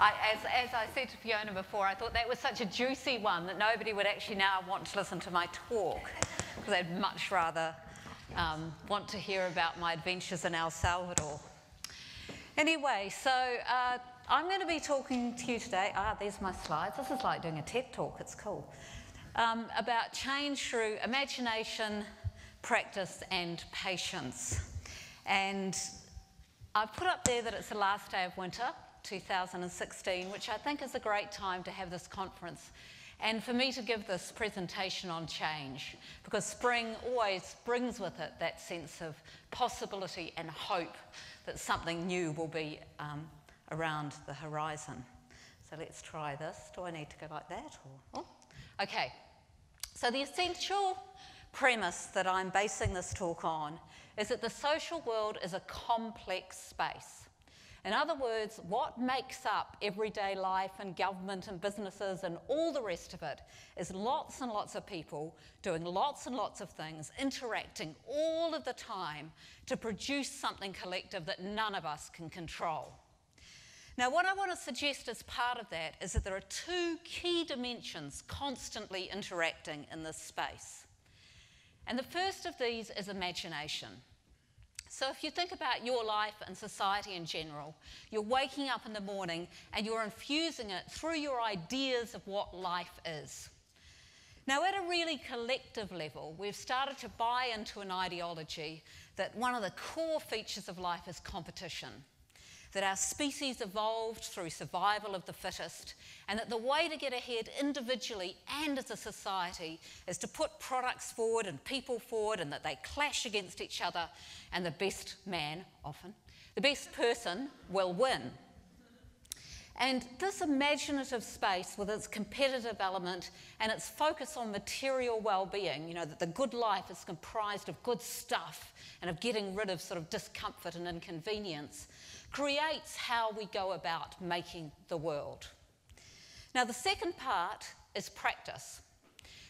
As I said to Fiona before, I thought that was such a juicy one that nobody would actually now want to listen to my talk, because they'd much rather want to hear about my adventures in El Salvador. Anyway, so I'm going to be talking to you today. There's my slides. This is like doing a TED talk. It's cool. About change through imagination, practice, and patience. And I've put up there that it's the last day of winter, 2016, which I think is a great time to have this conference and for me to give this presentation on change, because spring always brings with it that sense of possibility and hope that something new will be around the horizon. So let's try this. Do I need to go like that? Or? Oh. Okay. So the essential premise that I'm basing this talk on is that the social world is a complex space. In other words, what makes up everyday life and government and businesses and all the rest of it is lots and lots of people doing lots and lots of things, interacting all of the time to produce something collective that none of us can control. Now, what I want to suggest as part of that is that there are two key dimensions constantly interacting in this space. And the first of these is imagination. So if you think about your life and society in general, you're waking up in the morning and you're infusing it through your ideas of what life is. Now, at a really collective level, we've started to buy into an ideology that one of the core features of life is competition, that our species evolved through survival of the fittest, and that the way to get ahead individually and as a society is to put products forward and people forward, and that they clash against each other, and the best man, often, the best person will win. And this imaginative space with its competitive element and its focus on material well-being, you know, that the good life is comprised of good stuff and of getting rid of sort of discomfort and inconvenience, creates how we go about making the world. Now, the second part is practice.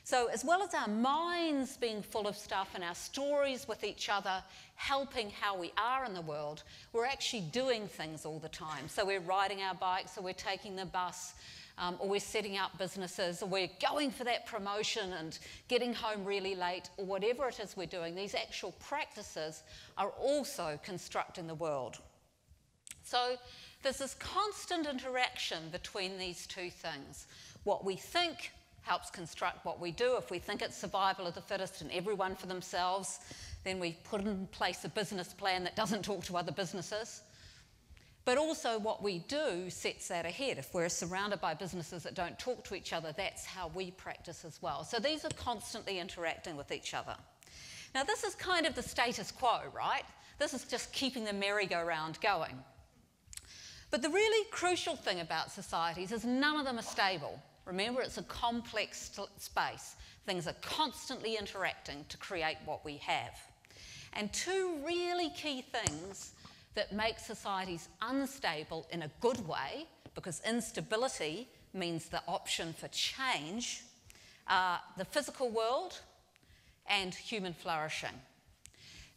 So as well as our minds being full of stuff and our stories with each other helping how we are in the world, we're actually doing things all the time. So we're riding our bikes, or we're taking the bus, or we're setting up businesses, or we're going for that promotion and getting home really late, or whatever it is we're doing. These actual practices are also constructing the world. So there's this constant interaction between these two things. What we think helps construct what we do. If we think it's survival of the fittest and everyone for themselves, then we put in place a business plan that doesn't talk to other businesses. But also what we do sets that ahead. If we're surrounded by businesses that don't talk to each other, that's how we practice as well. So these are constantly interacting with each other. Now, this is kind of the status quo, right? This is just keeping the merry-go-round going. But the really crucial thing about societies is none of them are stable. Remember, it's a complex space. Things are constantly interacting to create what we have. And two really key things that make societies unstable in a good way, because instability means the option for change, are the physical world and human flourishing.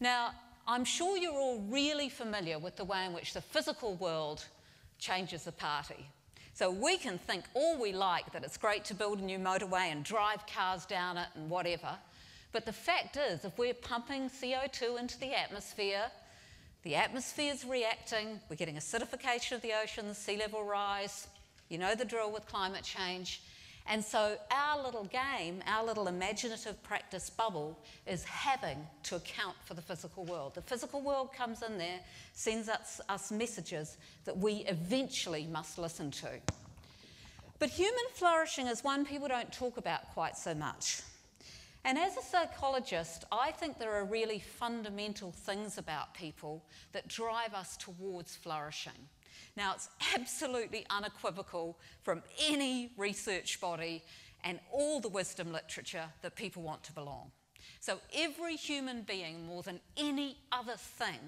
Now, I'm sure you're all really familiar with the way in which the physical world changes the party. So we can think all we like that it's great to build a new motorway and drive cars down it and whatever, but the fact is, if we're pumping CO2 into the atmosphere's reacting, we're getting acidification of the oceans, sea level rise, you know the drill with climate change. And so our little game, our little imaginative practice bubble is having to account for the physical world. The physical world comes in there, sends us messages that we eventually must listen to. But human flourishing is one people don't talk about quite so much. And as a psychologist, I think there are really fundamental things about people that drive us towards flourishing. Now, it's absolutely unequivocal from any research body and all the wisdom literature that people want to belong. So every human being, more than any other thing,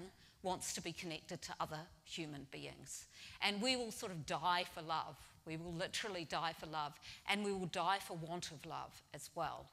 wants to be connected to other human beings. And we will sort of die for love. We will literally die for love, and we will die for want of love as well.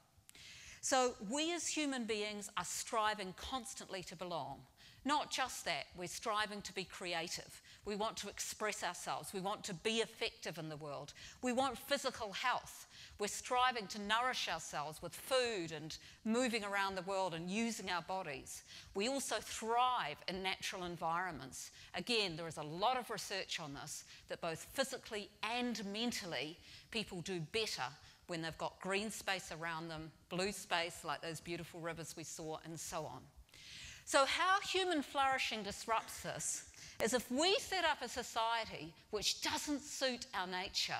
So we as human beings are striving constantly to belong. Not just that, we're striving to be creative. We want to express ourselves. We want to be effective in the world. We want physical health. We're striving to nourish ourselves with food and moving around the world and using our bodies. We also thrive in natural environments. Again, there is a lot of research on this, that both physically and mentally, people do better when they've got green space around them, blue space like those beautiful rivers we saw, and so on. So how human flourishing disrupts this is if we set up a society which doesn't suit our nature,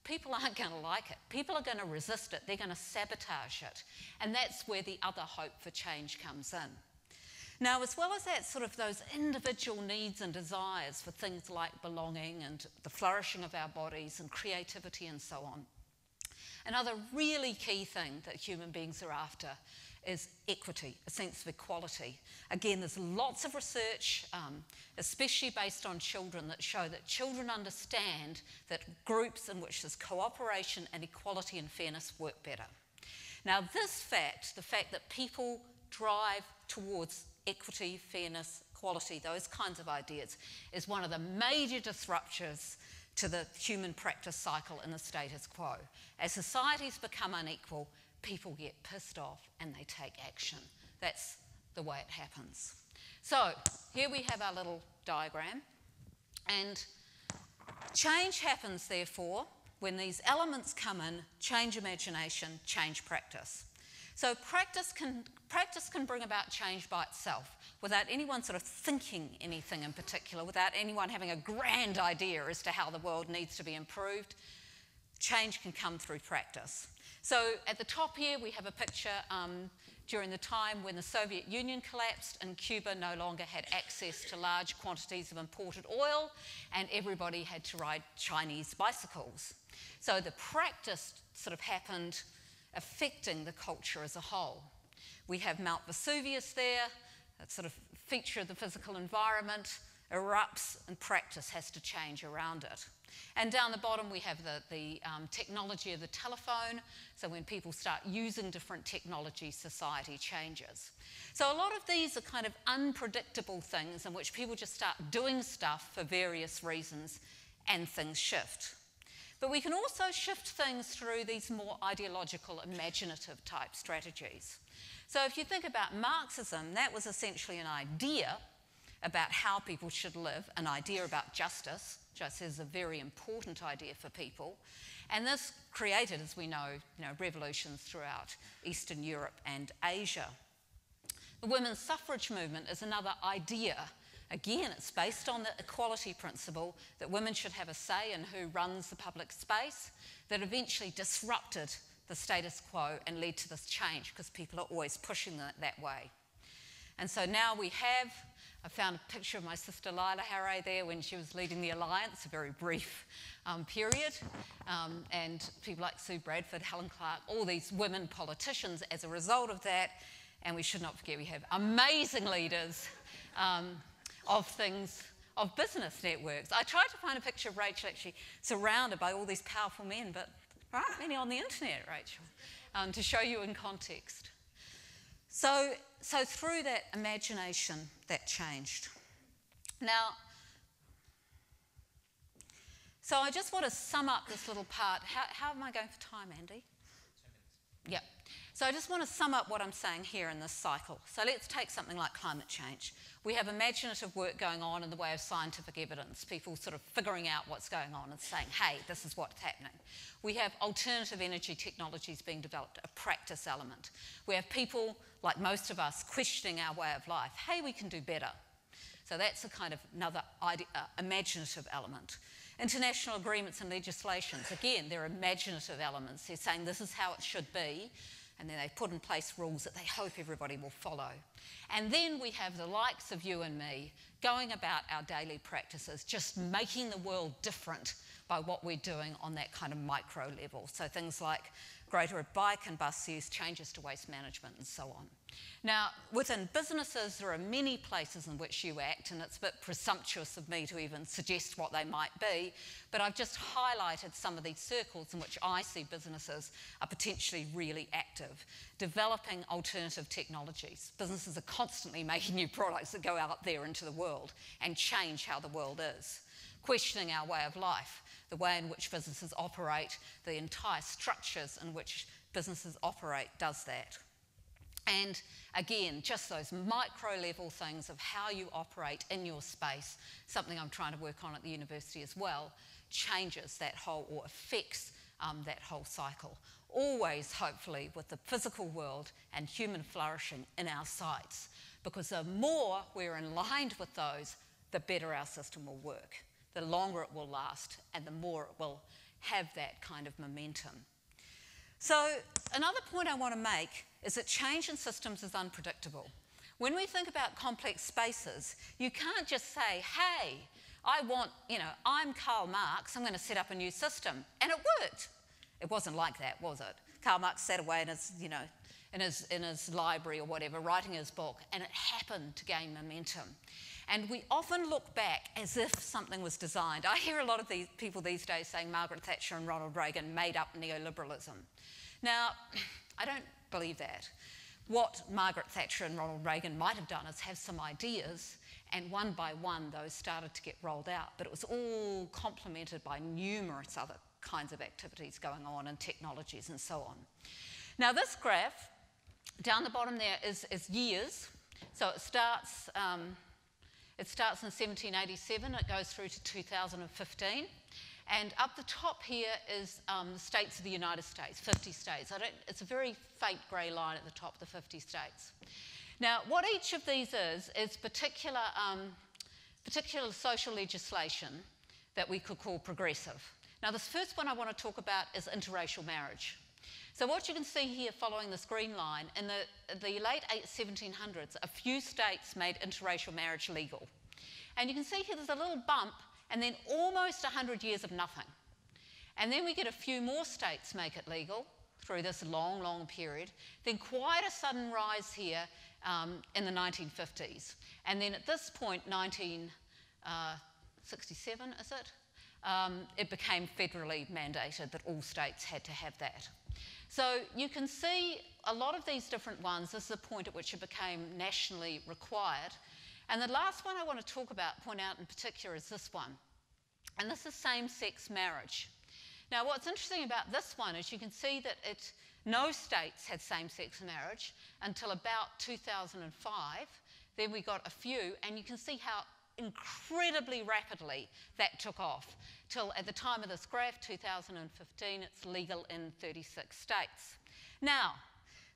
people aren't going to like it. People are going to resist it. They're going to sabotage it. And that's where the other hope for change comes in. Now, as well as that, sort of those individual needs and desires for things like belonging and the flourishing of our bodies and creativity and so on, another really key thing that human beings are after is equity, a sense of equality. Again, there's lots of research, especially based on children, that show that children understand that groups in which there's cooperation and equality and fairness work better. Now, this fact, the fact that people drive towards equity, fairness, equality, those kinds of ideas, is one of the major disruptors to the human practice cycle in the status quo. As societies become unequal, people get pissed off and they take action. That's the way it happens. So here we have our little diagram, and change happens, therefore, when these elements come in: change imagination, change practice. So practice can bring about change by itself, without anyone sort of thinking anything in particular, without anyone having a grand idea as to how the world needs to be improved. Change can come through practice. So at the top here we have a picture during the time when the Soviet Union collapsed and Cuba no longer had access to large quantities of imported oil, and everybody had to ride Chinese bicycles. So the practice sort of happened affecting the culture as a whole. We have Mount Vesuvius there, that sort of feature of the physical environment, erupts, and practice has to change around it. And down the bottom we have the technology of the telephone. So when people start using different technology, society changes. So a lot of these are kind of unpredictable things in which people just start doing stuff for various reasons and things shift. But we can also shift things through these more ideological, imaginative type strategies. So if you think about Marxism, that was essentially an idea about how people should live, an idea about justice. Justice is a very important idea for people. And this created, as we know, revolutions throughout Eastern Europe and Asia. The women's suffrage movement is another idea. Again, it's based on the equality principle that women should have a say in who runs the public space, that eventually disrupted the status quo and led to this change, because people are always pushing that way. And so now we have, I found a picture of my sister Niki Harre there when she was leading the Alliance, a very brief period, and people like Sue Bradford, Helen Clark, all these women politicians as a result of that. And we should not forget we have amazing leaders of business networks. I tried to find a picture of Rachel actually surrounded by all these powerful men, but there aren't many on the internet, Rachel, to show you in context. So through that imagination, that changed. Now, so I just want to sum up this little part. How am I going for time, Andy? 2 minutes. Yeah. So I just want to sum up what I'm saying here in this cycle. So let's take something like climate change. We have imaginative work going on in the way of scientific evidence, people sort of figuring out what's going on and saying, hey, this is what's happening. We have alternative energy technologies being developed, a practice element. We have people, like most of us, questioning our way of life. Hey, we can do better. So that's a kind of another imaginative element. International agreements and legislations, again, they're imaginative elements. They're saying this is how it should be, and then they put in place rules that they hope everybody will follow. And then we have the likes of you and me going about our daily practices, just making the world different by what we're doing on that kind of micro level. So things like greater bike and bus use, changes to waste management, and so on. Now, within businesses, there are many places in which you act, and it's a bit presumptuous of me to even suggest what they might be, but I've just highlighted some of these circles in which I see businesses are potentially really active, developing alternative technologies. Businesses are constantly making new products that go out there into the world and change how the world is. questioning our way of life, the way in which businesses operate, the entire structures in which businesses operate does that. And again, just those micro-level things of how you operate in your space, something I'm trying to work on at the university as well, changes that whole, or affects that whole cycle. Always, hopefully, with the physical world and human flourishing in our sights, because the more we're aligned with those, the better our system will work, the longer it will last, and the more it will have that kind of momentum. So another point I want to make is that change in systems is unpredictable. When we think about complex spaces, you can't just say, hey, I'm Karl Marx, I'm going to set up a new system, and it worked. It wasn't like that, was it? Karl Marx sat away in his library or whatever, writing his book, and it happened to gain momentum. And we often look back as if something was designed. I hear a lot of these people these days saying Margaret Thatcher and Ronald Reagan made up neoliberalism. Now, I don't believe that. What Margaret Thatcher and Ronald Reagan might have done is have some ideas, and one by one those started to get rolled out, but it was all complemented by numerous other kinds of activities going on and technologies and so on. Now this graph, down the bottom there is years. So it starts in 1787, it goes through to 2015. And up the top here is the states of the United States, 50 states. It's a very faint grey line at the top, the 50 states. Now, what each of these is particular social legislation that we could call progressive. Now, this first one I want to talk about is interracial marriage. So what you can see here following this green line, in the late 1700s, a few states made interracial marriage legal. And you can see here there's a little bump and then almost 100 years of nothing. And then we get a few more states make it legal through this long, long period. Then quite a sudden rise here in the 1950s. And then at this point, 1967, is it? It became federally mandated that all states had to have that. So you can see a lot of these different ones. This is the point at which it became nationally required. And the last one I want to point out in particular is this one. And this is same-sex marriage. Now, what's interesting about this one is you can see that no states had same-sex marriage until about 2005. Then we got a few, and you can see how incredibly rapidly that took off. Till at the time of this graph, 2015, it's legal in 36 states. Now,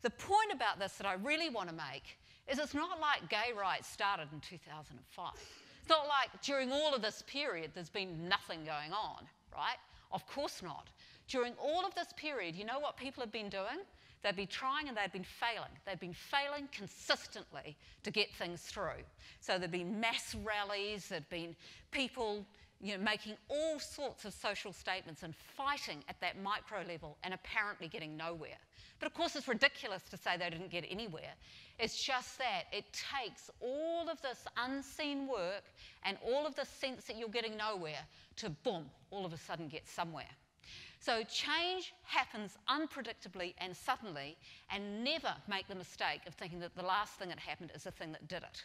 the point about this that I really want to make is it's not like gay rights started in 2005. It's not like during all of this period there's been nothing going on, right? Of course not. During all of this period, you know what people have been doing? They've been trying and they've been failing. They've been failing consistently to get things through. So there've been mass rallies, there've been people making all sorts of social statements and fighting at that micro level and apparently getting nowhere. But of course it's ridiculous to say they didn't get anywhere. It's just that it takes all of this unseen work and all of the sense that you're getting nowhere to, boom, all of a sudden get somewhere. So change happens unpredictably and suddenly, and never make the mistake of thinking that the last thing that happened is the thing that did it.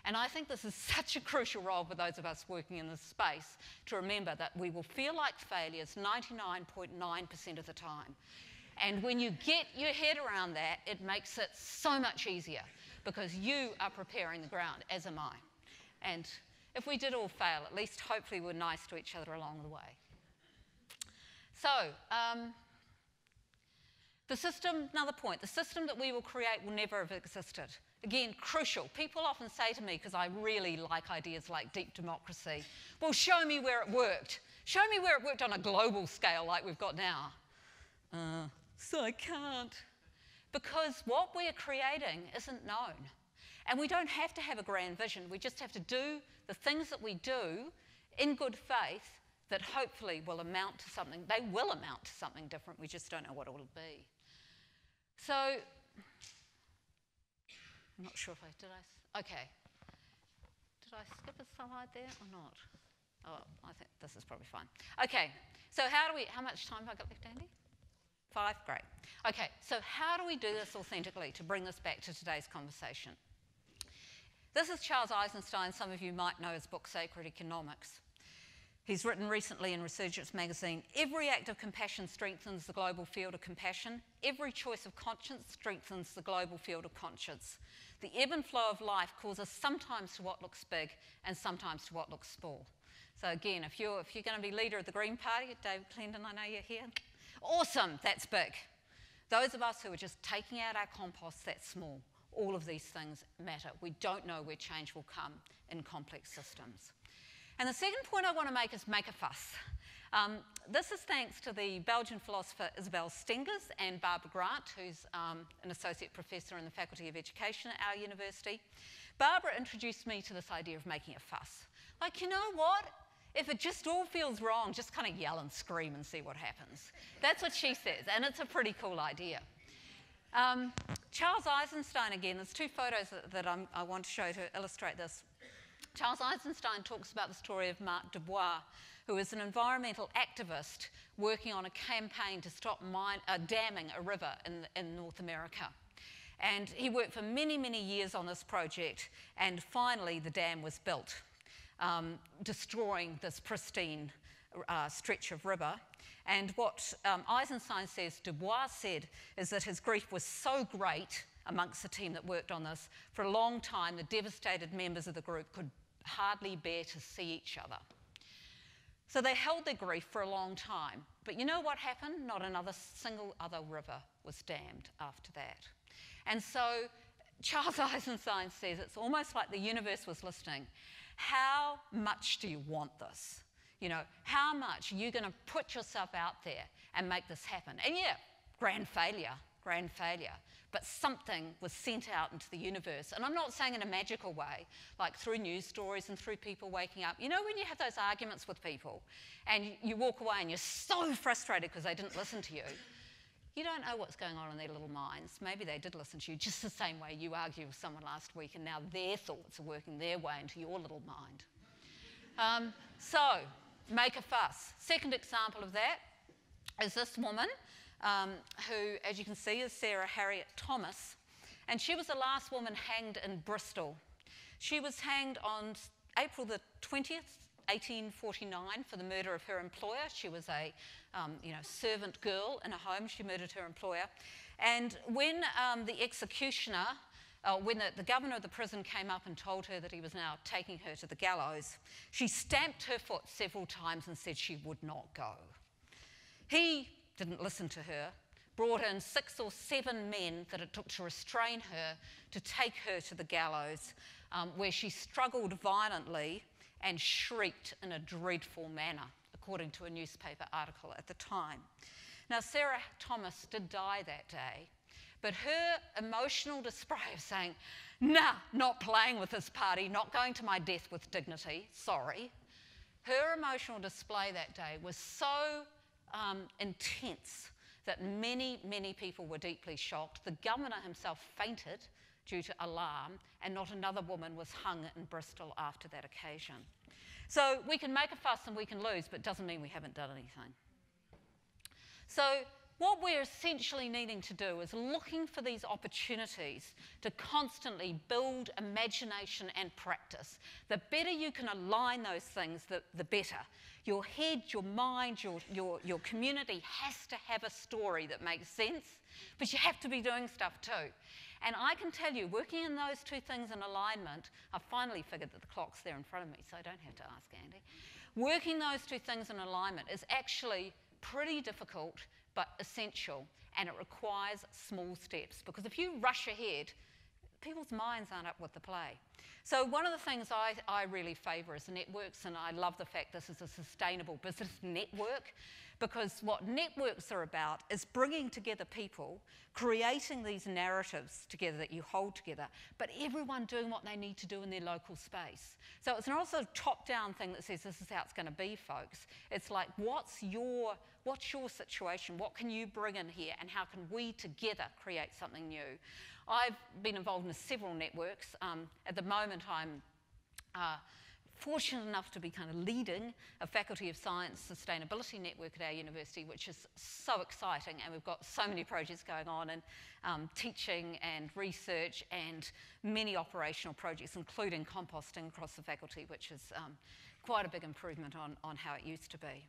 And I think this is such a crucial role for those of us working in this space to remember that we will feel like failures 99.9% of the time. And when you get your head around that, it makes it so much easier because you are preparing the ground, as am I. And if we did all fail, at least hopefully we're nice to each other along the way. So, the system, another point, the system that we will create will never have existed. Again, crucial. People often say to me, because I really like ideas like deep democracy, well, show me where it worked. Show me where it worked on a global scale like we've got now. So I can't. Because what we're creating isn't known. And we don't have to have a grand vision. We just have to do the things that we do in good faith that hopefully will amount to something. They will amount to something different. We just don't know what it will be. So, I'm not sure if okay. Did I skip a slide there or not? Oh, I think this is probably fine. Okay, so how much time have I got left, Andy? 5, great. Okay, so how do we do this authentically to bring this back to today's conversation? This is Charles Eisenstein. Some of you might know his book, Sacred Economics. He's written recently in Resurgence magazine, every act of compassion strengthens the global field of compassion. Every choice of conscience strengthens the global field of conscience. The ebb and flow of life calls us sometimes to what looks big and sometimes to what looks small. So again, if you're going to be leader of the Green Party, David Clendon, I know you're here. Awesome, that's big. Those of us who are just taking out our compost, that's small. All of these things matter. We don't know where change will come in complex systems. And the second point I want to make is make a fuss. This is thanks to the Belgian philosopher Isabel Stengers and Barbara Grant, who's an associate professor in the Faculty of Education at our university. Barbara introduced me to this idea of making a fuss. Like, you know what? If it just all feels wrong, just kind of yell and scream and see what happens. That's what she says, and it's a pretty cool idea. Charles Eisenstein, again, there's two photos that I want to show to illustrate this. Charles Eisenstein talks about the story of Marc Dubois, who is an environmental activist working on a campaign to stop damming a river in North America. And he worked for many, many years on this project, and finally the dam was built, destroying this pristine stretch of river. And what Eisenstein says Dubois said is that his grief was so great amongst the team that worked on this, for a long time the devastated members of the group could hardly bear to see each other. So they held their grief for a long time. But you know what happened? Not another single other river was dammed after that. And so Charles Eisenstein says it's almost like the universe was listening. How much do you want this? You know, how much are you going to put yourself out there and make this happen? And yeah, grand failure. But something was sent out into the universe. And I'm not saying in a magical way, like through news stories and through people waking up. You know when you have those arguments with people and you walk away and you're so frustrated because they didn't listen to you, you don't know what's going on in their little minds. Maybe they did listen to you just the same way you argued with someone last week and now their thoughts are working their way into your little mind. So, make a fuss. Second example of that is this woman, who, as you can see, is Sarah Harriet Thomas, and she was the last woman hanged in Bristol. She was hanged on April the 20th, 1849, for the murder of her employer. She was a servant girl in a home. She murdered her employer. And when the executioner, when the governor of the prison came up and told her that he was now taking her to the gallows, she stamped her foot several times and said she would not go. He didn't listen to her, brought in 6 or 7 men that it took to restrain her, to take her to the gallows, where she struggled violently and shrieked in a dreadful manner, according to a newspaper article at the time. Now, Sarah Thomas did die that day, but her emotional display of saying, nah, not playing with this party, not going to my death with dignity, sorry, her emotional display that day was so intense that many, many people were deeply shocked. The governor himself fainted due to alarm, and not another woman was hung in Bristol after that occasion. So we can make a fuss and we can lose, but it doesn't mean we haven't done anything. So what we're essentially needing to do is looking for these opportunities to constantly build imagination and practice. The better you can align those things, the better. Your head, your mind, your community has to have a story that makes sense, but you have to be doing stuff too. And I can tell you, working in those two things in alignment, I've finally figured that the clock's there in front of me, so I don't have to ask Andy. Working those two things in alignment is actually pretty difficult, but essential, and it requires small steps, because if you rush ahead, people's minds aren't up with the play. So one of the things I really favour is networks, and I love the fact this is a sustainable business network, because what networks are about is bringing together people, creating these narratives together that you hold together, but everyone doing what they need to do in their local space. So it's not a sort of top-down thing that says this is how it's going to be, folks. It's like, what's your situation? What can you bring in here, and how can we together create something new? I've been involved in several networks. At the moment, I'm fortunate enough to be kind of leading a Faculty of Science Sustainability network at our university, which is so exciting, and we've got so many projects going on in teaching and research and many operational projects, including composting across the faculty, which is quite a big improvement on how it used to be.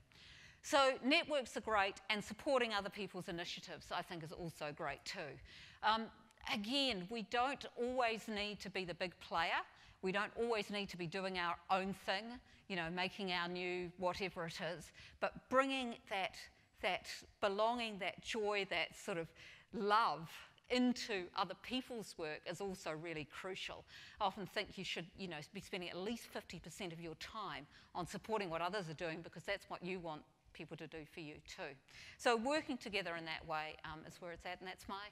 So networks are great, and supporting other people's initiatives, I think, is also great too. Again, we don't always need to be the big player. We don't always need to be doing our own thing, you know, making our new whatever it is, but bringing that belonging, that joy, that sort of love into other people's work is also really crucial. I often think you should, you know, be spending at least 50% of your time on supporting what others are doing, because that's what you want people to do for you too. So working together in that way is where it's at, and that's my